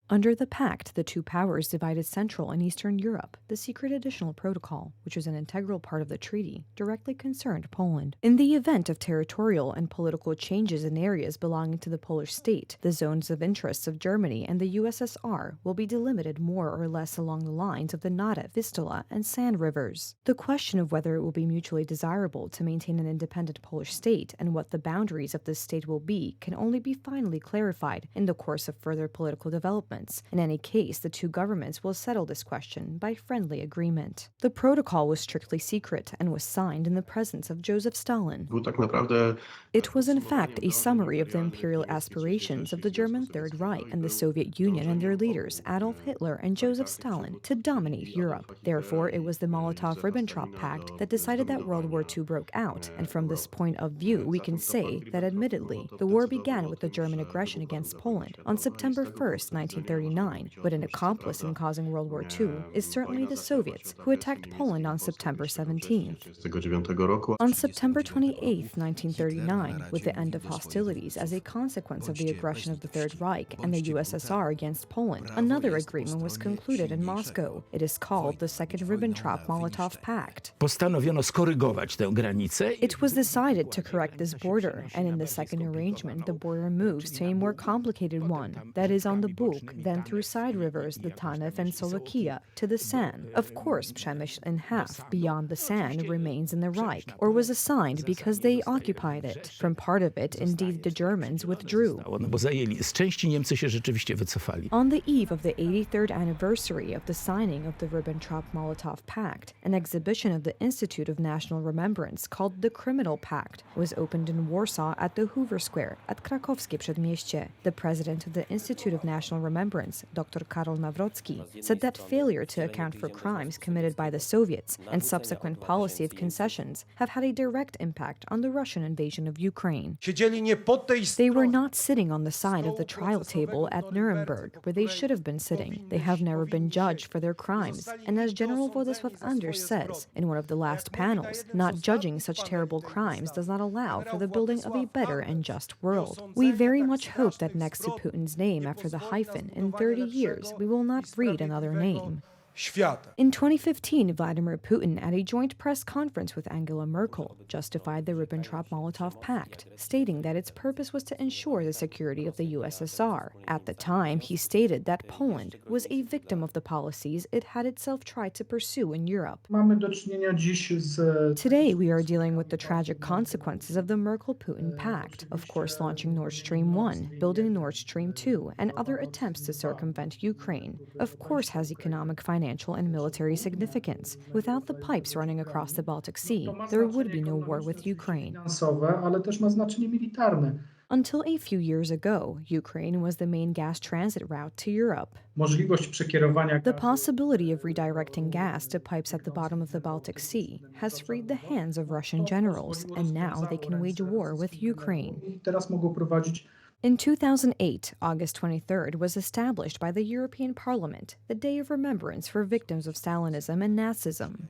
Under the pact, the two powers divided Central and Eastern Europe. The secret additional protocol, which was an integral part of the treaty, directly concerned Poland. In the event of territorial and political changes in areas belonging to the Polish state, the zones of interest of Germany and the USSR will be delimited more or less along the lines of the Nada, Vistula, and San rivers. The question of whether it will be mutually desirable to maintain an independent Polish state and what the boundaries of this state will be can only be finally clarified in the course of further political development. In any case, the two governments will settle this question by friendly agreement. The protocol was strictly secret and was signed in the presence of Joseph Stalin. It was in fact a summary of the imperial aspirations of the German Third Reich and the Soviet Union and their leaders, Adolf Hitler and Joseph Stalin, to dominate Europe. Therefore, it was the Molotov-Ribbentrop Pact that decided that World War II broke out, and from this point of view, we can say that admittedly, the war began with the German aggression against Poland on September 1st, 1939, but an accomplice in causing World War II is certainly the Soviets, who attacked Poland on September 17th. On September 28, 1939, with the end of hostilities as a consequence of the aggression of the Third Reich and the USSR against Poland, another agreement was concluded in Moscow. It is called the Second Ribbentrop-Molotov Pact. Postanowiono skorygować tę granicę. It was decided to correct this border, and in the second arrangement, the border moves to a more complicated one, that is on the Bug, then through side rivers, the Tanev and Slovakia, to the San. Of course, Przemysl in half, beyond the San, remains in the Reich, or was assigned because they occupied it. From part of it, indeed, the Germans withdrew. No bo zajęli. Z części Niemcy się rzeczywiście wycofali. On the eve of the 83rd anniversary of the signing of the Ribbentrop-Molotov Pact, an exhibition of the Institute of National Remembrance called the Criminal Pact was opened in Warsaw at the Hoover Square at Krakowskie Przedmieście. The president of the Institute of National Remembrance, Dr. Karol Nawrocki, said that failure to account for crimes committed by the Soviets and subsequent policy of concessions have had a direct impact on the Russian invasion of Ukraine. They were not sitting on the side of the trial table at Nuremberg, where they should have been sitting. They have never been judged for their crimes, and as General Władysław Anders says in one of the last panels, not judging such terrible crimes does not allow for the building of a better and just world. We very much hope that next to Putin's name after the hyphen, in 30 years, we will not read another name. In 2015, Vladimir Putin, at a joint press conference with Angela Merkel, justified the Ribbentrop-Molotov Pact, stating that its purpose was to ensure the security of the USSR. At the time, he stated that Poland was a victim of the policies it had itself tried to pursue in Europe. Today, we are dealing with the tragic consequences of the Merkel-Putin Pact, of course launching Nord Stream 1, building Nord Stream 2, and other attempts to circumvent Ukraine, of course has economic, financial, and military significance. Without the pipes running across the Baltic Sea, there would be no war with Ukraine. Until a few years ago, Ukraine was the main gas transit route to Europe. The possibility of redirecting gas to pipes at the bottom of the Baltic Sea has freed the hands of Russian generals, and now they can wage war with Ukraine. In 2008, August 23rd was established by the European Parliament, the Day of Remembrance for Victims of Stalinism and Nazism.